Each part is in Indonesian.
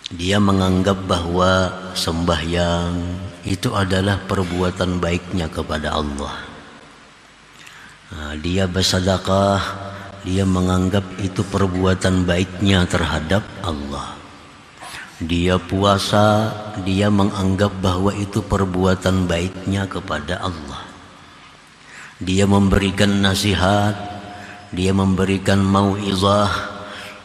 Dia menganggap bahwa sembahyang itu adalah perbuatan baiknya kepada Allah. Dia bersedekah, dia menganggap itu perbuatan baiknya terhadap Allah. Dia puasa, dia menganggap bahwa itu perbuatan baiknya kepada Allah. Dia memberikan nasihat, dia memberikan mau'izah,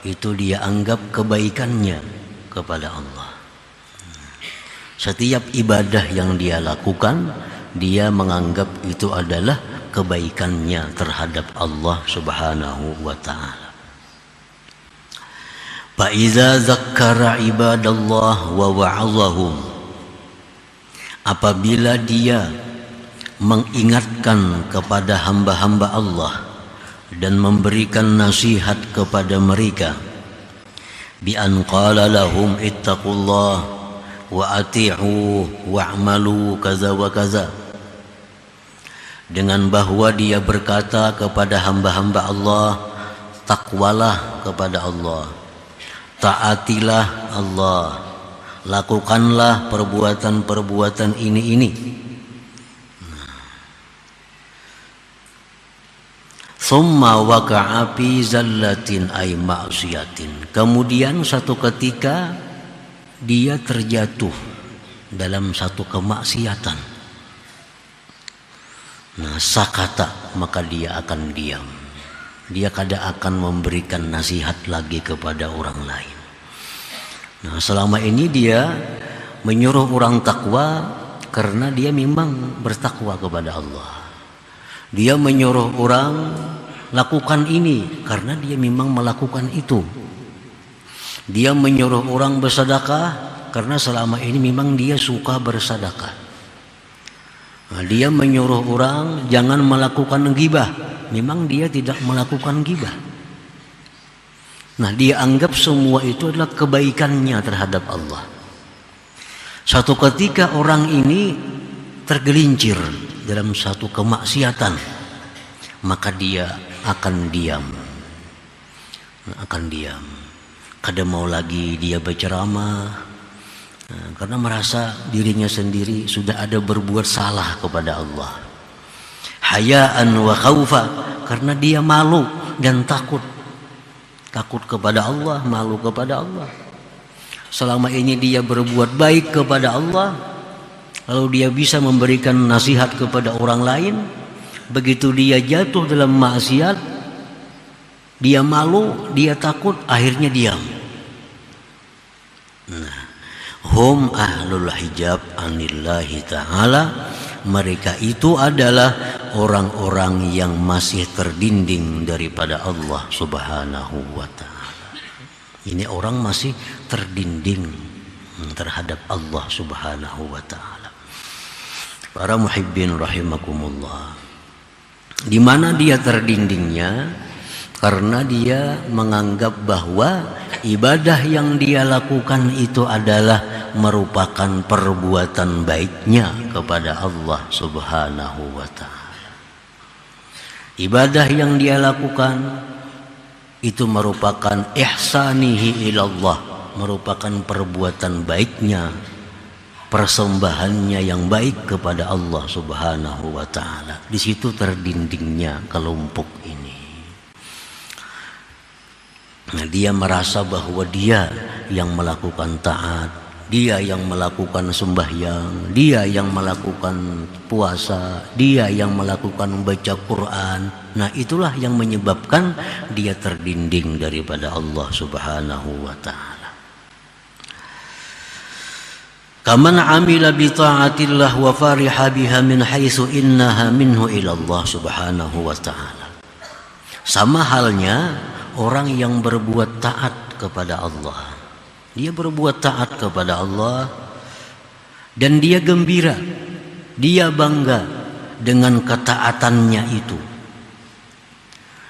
itu dia anggap kebaikannya kepada Allah. Setiap ibadah yang dia lakukan, dia menganggap itu adalah kebaikannya terhadap Allah Subhanahu wa ta'ala. Fa'iza zakkara ibadallah wa wa'azahum, apabila dia mengingatkan kepada hamba-hamba Allah dan memberikan nasihat kepada mereka, bi an qala lahum ittaqullah wa ati'u wa'malu kaza wa kaza, dengan bahwa dia berkata kepada hamba-hamba Allah, takwalah kepada Allah, taatilah Allah, lakukanlah perbuatan-perbuatan ini. Summa waqa'a fi zallatin ay ma'siyatin, kemudian satu ketika dia terjatuh dalam satu kemaksiatan. Sakata, maka dia akan diam. Dia kada akan memberikan nasihat lagi kepada orang lain. Selama ini dia menyuruh orang takwa karena dia memang bertakwa kepada Allah. Dia menyuruh orang lakukan ini karena dia memang melakukan itu. Dia menyuruh orang bersedekah karena selama ini memang dia suka bersedekah. Dia menyuruh orang jangan melakukan ghibah, memang dia tidak melakukan ghibah. Dia anggap semua itu adalah kebaikannya terhadap Allah. Satu ketika orang ini tergelincir dalam satu kemaksiatan, maka dia akan diam. Kada mau lagi dia berceramah, karena merasa dirinya sendiri sudah ada berbuat salah kepada Allah. Hayaan wa khaufa, karena dia malu dan takut kepada Allah, malu kepada Allah. Selama ini dia berbuat baik kepada Allah, lalu dia bisa memberikan nasihat kepada orang lain. Begitu dia jatuh dalam maksiat, dia malu, dia takut, akhirnya diam. Hum ahlul hijab anillahi ta'ala, mereka itu adalah orang-orang yang masih terdinding daripada Allah Subhanahu wa ta'ala. Ini orang masih terdinding terhadap Allah Subhanahu wa ta'ala. Para muhibbin rahimakumullah, di mana dia terdindingnya? Karena dia menganggap bahwa ibadah yang dia lakukan itu adalah merupakan perbuatan baiknya kepada Allah Subhanahu wa ta'ala. Ibadah yang dia lakukan itu merupakan ihsanihi ilallah, merupakan perbuatan baiknya, persembahannya yang baik kepada Allah Subhanahu wa ta'ala. Di situ terdindingnya kelompok ini. Dia merasa bahwa dia yang melakukan taat, dia yang melakukan sembahyang, dia yang melakukan puasa, dia yang melakukan membaca Quran. Itulah yang menyebabkan dia terdinding daripada Allah Subhanahu wa ta'ala. Kaman amila bi ta'atillah wa fariha biha min haitsu innaha minhu ila Allah Subhanahu wa ta'ala. Sama halnya orang yang berbuat taat kepada Allah. Dia berbuat taat kepada Allah dan dia gembira, dia bangga dengan ketaatannya itu.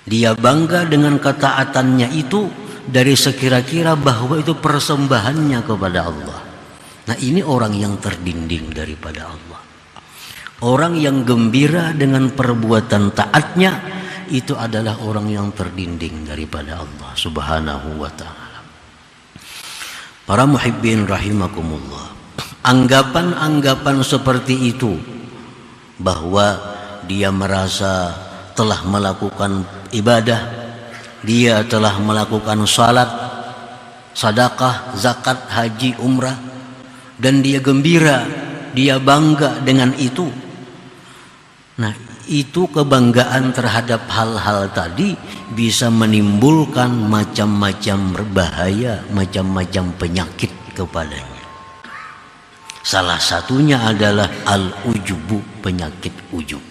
Dia bangga dengan ketaatannya itu dari sekira-kira bahwa itu persembahannya kepada Allah. Ini orang yang terdinding daripada Allah. Orang yang gembira dengan perbuatan taatnya, itu adalah orang yang terdinding daripada Allah Subhanahu wa ta'ala. Para muhibbin rahimakumullah, anggapan-anggapan seperti itu bahwa dia merasa telah melakukan ibadah, dia telah melakukan salat, sedekah, zakat, haji, umrah, dan dia gembira, dia bangga dengan itu. Nah, itu kebanggaan terhadap hal-hal tadi bisa menimbulkan macam-macam berbahaya, macam-macam penyakit kepadanya. Salah satunya adalah al-ujubu, penyakit ujub.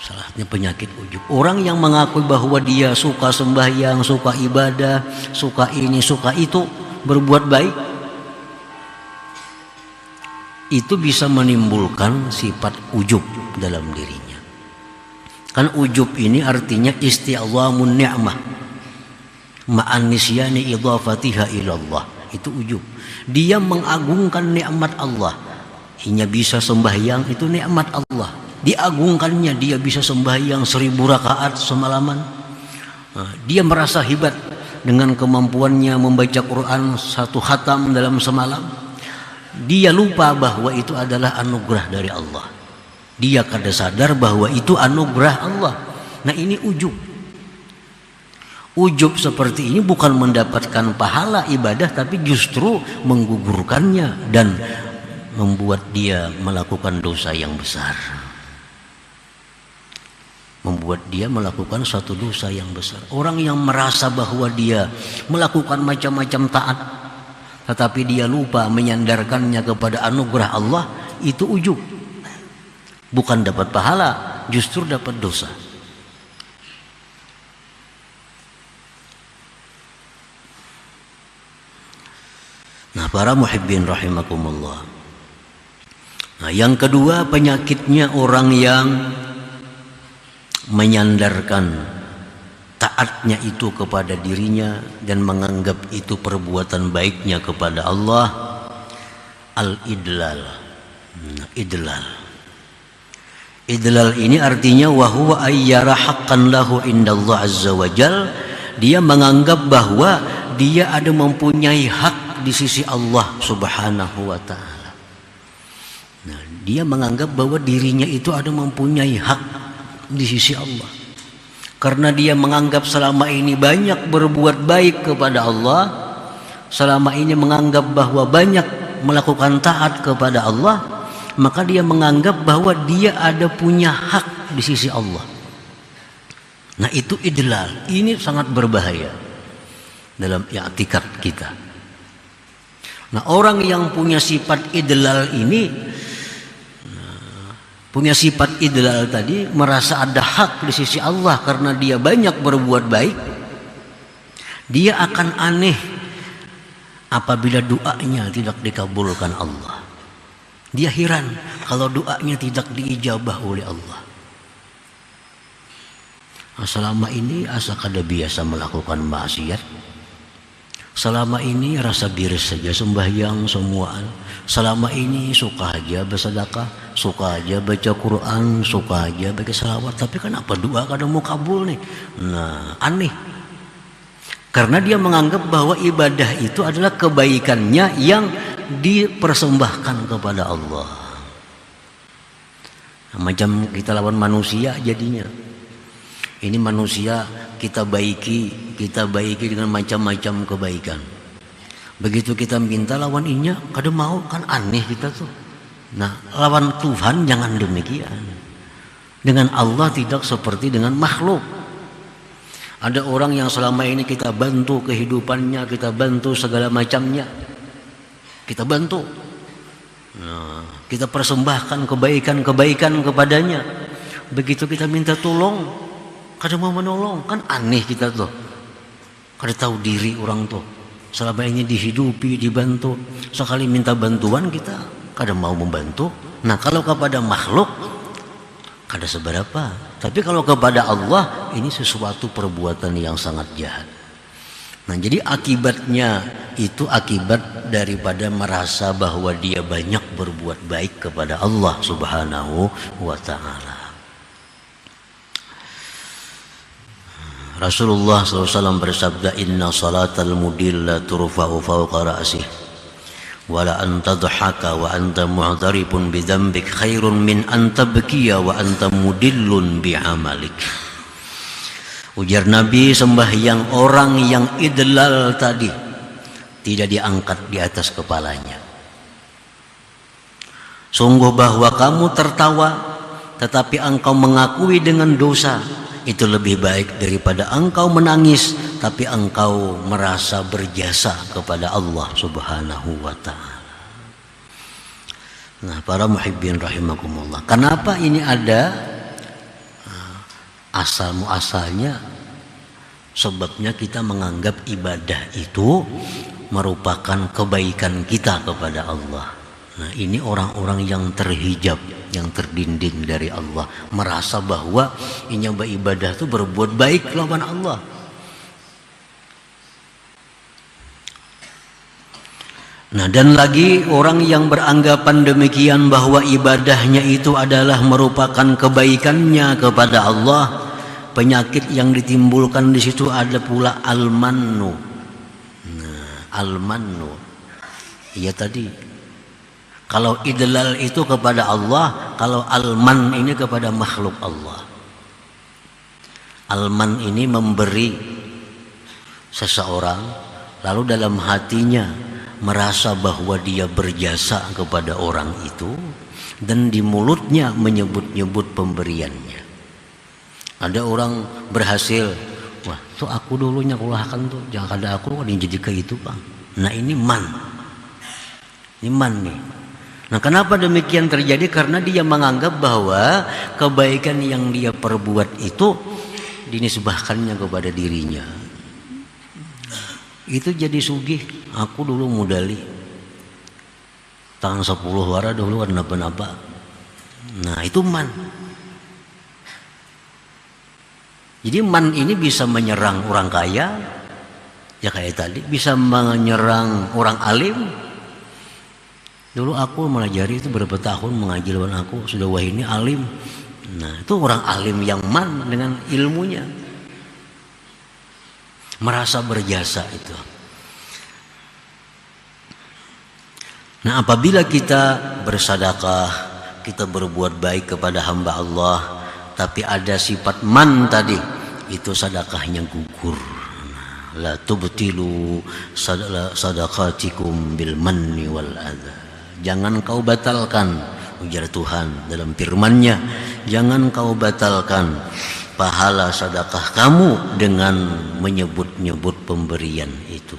Salahnya penyakit ujub. Orang yang mengakui bahwa dia suka sembahyang, suka ibadah, suka ini, suka itu, berbuat baik, itu bisa menimbulkan sifat ujub dalam dirinya. Kan ujub ini artinya isti'zamun ni'mah ma'an nisyani idhafatiha ilallah. Itu ujub. Dia mengagungkan nikmat Allah. Hanya bisa sembahyang, itu nikmat Allah. Diagungkannya, dia bisa sembahyang 1000 rakaat semalaman. Dia merasa hebat dengan kemampuannya membaca Quran 1 khatam dalam semalam. Dia lupa bahwa itu adalah anugerah dari Allah. Dia kada sadar bahwa itu anugerah Allah. Nah, ini ujub. Ujub seperti ini bukan mendapatkan pahala ibadah, tapi justru menggugurkannya dan membuat dia melakukan dosa yang besar. Membuat dia melakukan satu dosa yang besar. Orang yang merasa bahwa dia melakukan macam-macam taat, tetapi dia lupa menyandarkannya kepada anugerah Allah, itu ujub. Bukan dapat pahala, justru dapat dosa. Nah, para muhibbin rahimakumullah. Nah, yang kedua penyakitnya orang yang menyandarkan taatnya itu kepada dirinya dan menganggap itu perbuatan baiknya kepada Allah, al-idlal. Idlal. Idlal ini artinya wa huwa ayyara haqqan lahu indallah azza wajal. Dia menganggap bahwa dia ada mempunyai hak di sisi Allah subhanahu wa ta'ala. Nah, dia menganggap bahwa dirinya itu ada mempunyai hak di sisi Allah. Karena dia menganggap selama ini banyak berbuat baik kepada Allah, selama ini menganggap bahwa banyak melakukan taat kepada Allah, maka dia menganggap bahwa dia ada punya hak di sisi Allah. Nah, itu idlal. Ini sangat berbahaya dalam i'tikad kita. Nah, orang yang punya sifat idlal ini, punya sifat idlal tadi, merasa ada hak di sisi Allah karena dia banyak berbuat baik, dia akan aneh apabila doanya tidak dikabulkan Allah. Dia heran kalau doanya tidak diijabah oleh Allah. Selama ini asa kada biasa melakukan maksiat, selama ini rasa biris saja sembahyang semuaan, selama ini suka aja bersedekah, suka aja baca Quran, suka aja baca salawat, tapi kenapa doa kadang mau kabul nih? Nah, aneh. Karena dia menganggap bahwa ibadah itu adalah kebaikannya yang dipersembahkan kepada Allah. Nah, macam kita lawan manusia jadinya. Ini manusia kita baiki dengan macam-macam kebaikan. Begitu kita minta lawan inya, kadang mau, kan aneh kita tuh. Nah, lawan Tuhan jangan demikian. Dengan Allah tidak seperti dengan makhluk. Ada orang yang selama ini kita bantu kehidupannya, kita bantu segala macamnya, kita bantu. Nah, kita persembahkan kebaikan-kebaikan kepadanya. Begitu kita minta tolong, kadang mau menolong, kan aneh kita tuh. Kada tahu diri orang tuh. Selama ini dihidupi, dibantu, sekali minta bantuan kita kada mau membantu. Nah, kalau kepada makhluk kada seberapa, tapi kalau kepada Allah ini sesuatu perbuatan yang sangat jahat. Nah, jadi akibatnya itu akibat daripada merasa bahwa dia banyak berbuat baik kepada Allah subhanahu wa ta'ala. Rasulullah SAW bersabda, inna salatal mudilla turfa'u fawqa ra'sih wala an tadhaka wa anta mu'tarifun bidzambik khairun min an tabkiya wa anta mudillun bi'amalik. Ujar Nabi, sembahyang orang yang idlal tadi tidak diangkat di atas kepalanya. Sungguh bahwa kamu tertawa tetapi engkau mengakui dengan dosa, itu lebih baik daripada engkau menangis tapi engkau merasa berjasa kepada Allah Subhanahu wa ta'ala. Nah, para muhibbin rahimakumullah, kenapa ini ada asal muasalnya? Sebabnya kita menganggap ibadah itu merupakan kebaikan kita kepada Allah. Nah, ini orang-orang yang terhijab, yang terdinding dari Allah, merasa bahwa ini beribadah itu berbuat baik lawan Allah. Nah, dan lagi orang yang beranggapan demikian bahwa ibadahnya itu adalah merupakan kebaikannya kepada Allah, penyakit yang ditimbulkan di situ ada pula al-mannu. Nah, al-mannu, iya tadi. Kalau idlal itu kepada Allah, kalau al-man ini kepada makhluk Allah. Al-man ini memberi seseorang, lalu dalam hatinya merasa bahwa dia berjasa kepada orang itu, dan di mulutnya menyebut-nyebut pemberiannya. Ada orang berhasil, wah tuh aku dulu nyakulahkan tuh, jangan ada aku ini jadi kayak itu bang. Nah ini man, ini man nih. Nah, kenapa demikian terjadi? Karena dia menganggap bahwa kebaikan yang dia perbuat itu dinisbahkannya kepada dirinya. Itu jadi sugih. Aku dulu modali tangan 10 wara dulu ada apa-apa. Nah, itu man. Jadi man ini bisa menyerang orang kaya, ya kayak tadi, bisa menyerang orang alim. Dulu aku melajari itu berapa tahun mengaji lawan aku, sudah wah ini alim. Nah, itu orang alim yang man dengan ilmunya, merasa berjasa itu. Nah, apabila kita bersedekah, kita berbuat baik kepada hamba Allah, tapi ada sifat man tadi, itu sedekahnya gugur. La tubtilu sadaqatikum bil manni wal adha. Jangan kau batalkan, ujar Tuhan dalam firman-Nya, jangan kau batalkan pahala sedekah kamu dengan menyebut-nyebut pemberian itu.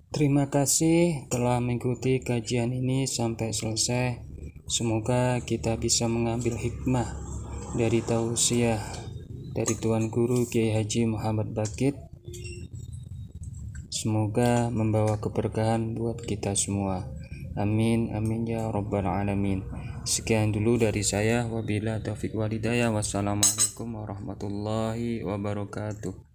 Terima kasih telah mengikuti kajian ini sampai selesai. Semoga kita bisa mengambil hikmah dari tausiah dari Tuan Guru Kiai Haji Muhammad Bakit. Semoga membawa keberkahan buat kita semua. Amin amin ya rabbal alamin. Sekian dulu dari saya, wabillahi taufiq walhidayah. Wassalamualaikum warahmatullahi wabarakatuh.